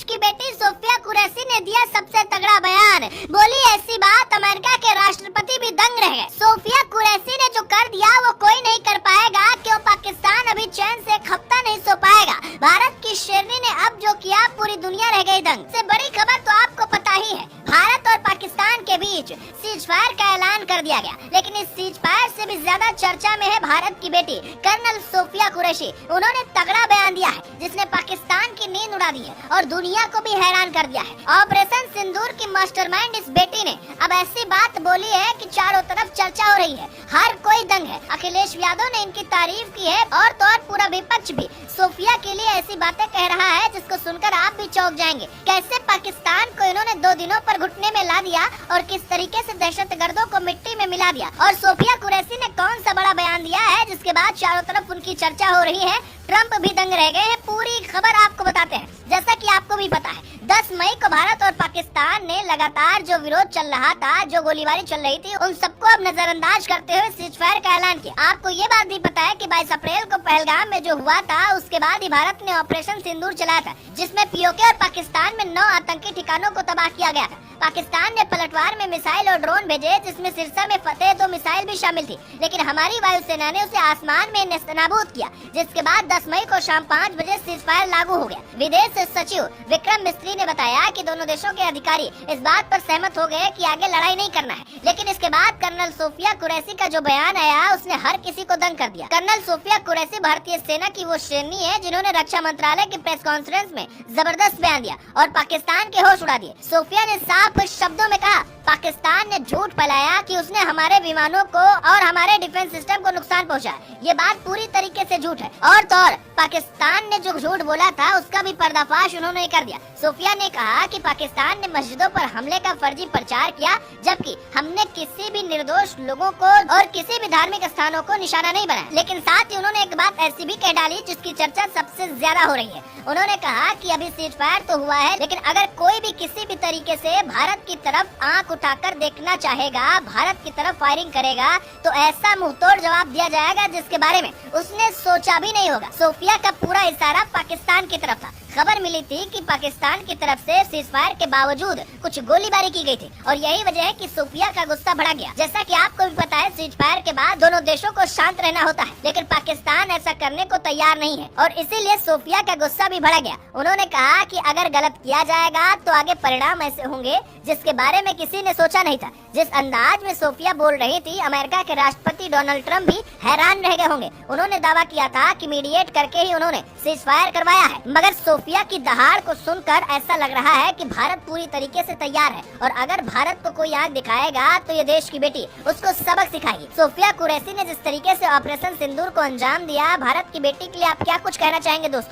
देश की बेटी सोफिया कुरैशी ने दिया सबसे तगड़ा बयान। बोली ऐसी बात अमेरिका के राष्ट्रपति भी दंग रह गए। सोफिया कुरैशी ने जो कर दिया वो कोई नहीं कर पाएगा, क्यों पाकिस्तान अभी चैन से एक हफ्ता नहीं सो पाएगा। भारत की शेरनी ने अब जो किया पूरी दुनिया रह गई दंग। से बड़ी खबर तो आपको पता ही है, भारत और पाकिस्तान के बीच सीज फायर का ऐलान कर दिया गया। लेकिन इस सीज फायर से भी ज्यादा चर्चा में है भारत की बेटी कर्नल सोफिया कुरैशी। उन्होंने तगड़ा बयान दिया है जिसने पाकिस्तान की नींद उड़ा दी है और दुनिया को भी हैरान कर दिया है। ऑपरेशन सिंदूर की मास्टरमाइंड इस बेटी ने अब ऐसी बात बोली है कि चारों तरफ चर्चा हो रही है, हर कोई दंग है। अखिलेश यादव ने इनकी तारीफ की है और तो और पूरा विपक्ष भी सोफिया के लिए ऐसी बातें कह रहा है जिसको सुनकर आप भी चौंक जाएंगे। कैसे पाकिस्तान को इन्होंने 2 दिनों पर घुटने में ला दिया और किस तरीके से दहशतगर्दों को मिट्टी में मिला दिया। और सोफिया कुरैशी ने कौन सा बड़ा बयान दिया है जिसके बाद चारों तरफ उनकी चर्चा हो रही है। ट्रंप भी दंग रह गए हैं। पूरी खबर आपको बताते हैं। जैसा कि आपको भी पता है, 10 मई को भारत और पाकिस्तान ने लगातार जो विरोध चल रहा था, जो गोलीबारी चल रही थी, उन सबको अब नजरअंदाज करते हुए सीज फायर का ऐलान किया। आपको ये बात भी पता है कि 22 अप्रैल को पहलगाम में जो हुआ था, उसके बाद ही भारत ने ऑपरेशन सिंदूर चलाया था, जिसमें पीओके और पाकिस्तान में 9 आतंकी ठिकानों को तबाह किया गया था। पाकिस्तान ने पलटवार में मिसाइल और ड्रोन भेजे, जिसमें सिरसा में फतेह 2 मिसाइल भी शामिल थी, लेकिन हमारी वायुसेना ने उसे आसमान में नेस्तनाबूद किया। जिसके बाद 10 मई को शाम 5 बजे सीज फायर लागू हो गया। विदेश सचिव विक्रम मिस्त्री ने बताया कि दोनों देशों के अधिकारी इस बात पर सहमत हो गए कि आगे लड़ाई नहीं करना है। लेकिन इसके बाद कर्नल सोफिया कुरैशी का जो बयान आया, उसने हर किसी को दंग कर दिया। कर्नल सोफिया कुरैशी भारतीय सेना की वो श्रेणी है जिन्होंने रक्षा मंत्रालय की प्रेस कॉन्फ्रेंस में जबरदस्त बयान दिया और पाकिस्तान के होश उड़ा दिए। सोफिया ने साफ शब्दों में कहा, पाकिस्तान ने झूठ फैलाया कि उसने हमारे विमानों को और हमारे डिफेंस सिस्टम को नुकसान पहुंचाया। ये बात पूरी तरीके से झूठ है। और तो और पाकिस्तान ने जो झूठ बोला था उसका भी पर्दाफाश उन्होंने कर दिया। सोफिया ने कहा कि पाकिस्तान ने मस्जिदों पर हमले का फर्जी प्रचार किया, जबकि हमने किसी भी निर्दोष लोगों को और किसी भी धार्मिक स्थानों को निशाना नहीं बनाया। लेकिन साथ ही उन्होंने एक बात ऐसी भी कह डाली जिसकी चर्चा सबसे ज्यादा हो रही है। उन्होंने कहा कि अभी सीज फायर तो हुआ है, लेकिन अगर कोई भी किसी भी तरीके से भारत की तरफ आंख उठाकर देखना चाहेगा, भारत की तरफ फायरिंग करेगा, तो ऐसा मुंहतोड़ जवाब दिया जाएगा जिसके बारे में उसने सोचा भी नहीं होगा। सोफिया का पूरा इशारा पाकिस्तान की तरफ था। खबर मिली थी कि पाकिस्तान की तरफ से सीज फायर के बावजूद कुछ गोलीबारी की गई थी और यही वजह है कि सोफिया का गुस्सा बढ़ा गया। जैसा कि आपको भी पता है, सीज फायर के बाद दोनों देशों को शांत रहना होता है, लेकिन पाकिस्तान ऐसा करने को तैयार नहीं है और इसीलिए सोफिया का गुस्सा भी बढ़ा गया। उन्होंने कहा कि अगर गलत किया जाएगा तो आगे परिणाम ऐसे होंगे जिसके बारे में किसी ने सोचा नहीं था। जिस अंदाज में सोफिया बोल रही थी, अमेरिका के राष्ट्रपति डोनाल्ड ट्रंप भी हैरान रह गए होंगे। उन्होंने दावा किया था कि मीडिएट करके ही उन्होंने सीज फायर करवाया है, मगर सोफिया की दहाड़ को सुनकर ऐसा लग रहा है कि भारत पूरी तरीके से तैयार है और अगर भारत को कोई आग दिखाएगा तो ये देश की बेटी उसको सबक सिखाएगी। सोफिया कुरैशी ने जिस तरीके से ऑपरेशन सिंदूर को अंजाम दिया, भारत की बेटी के लिए आप क्या कुछ कहना चाहेंगे दोस्तों?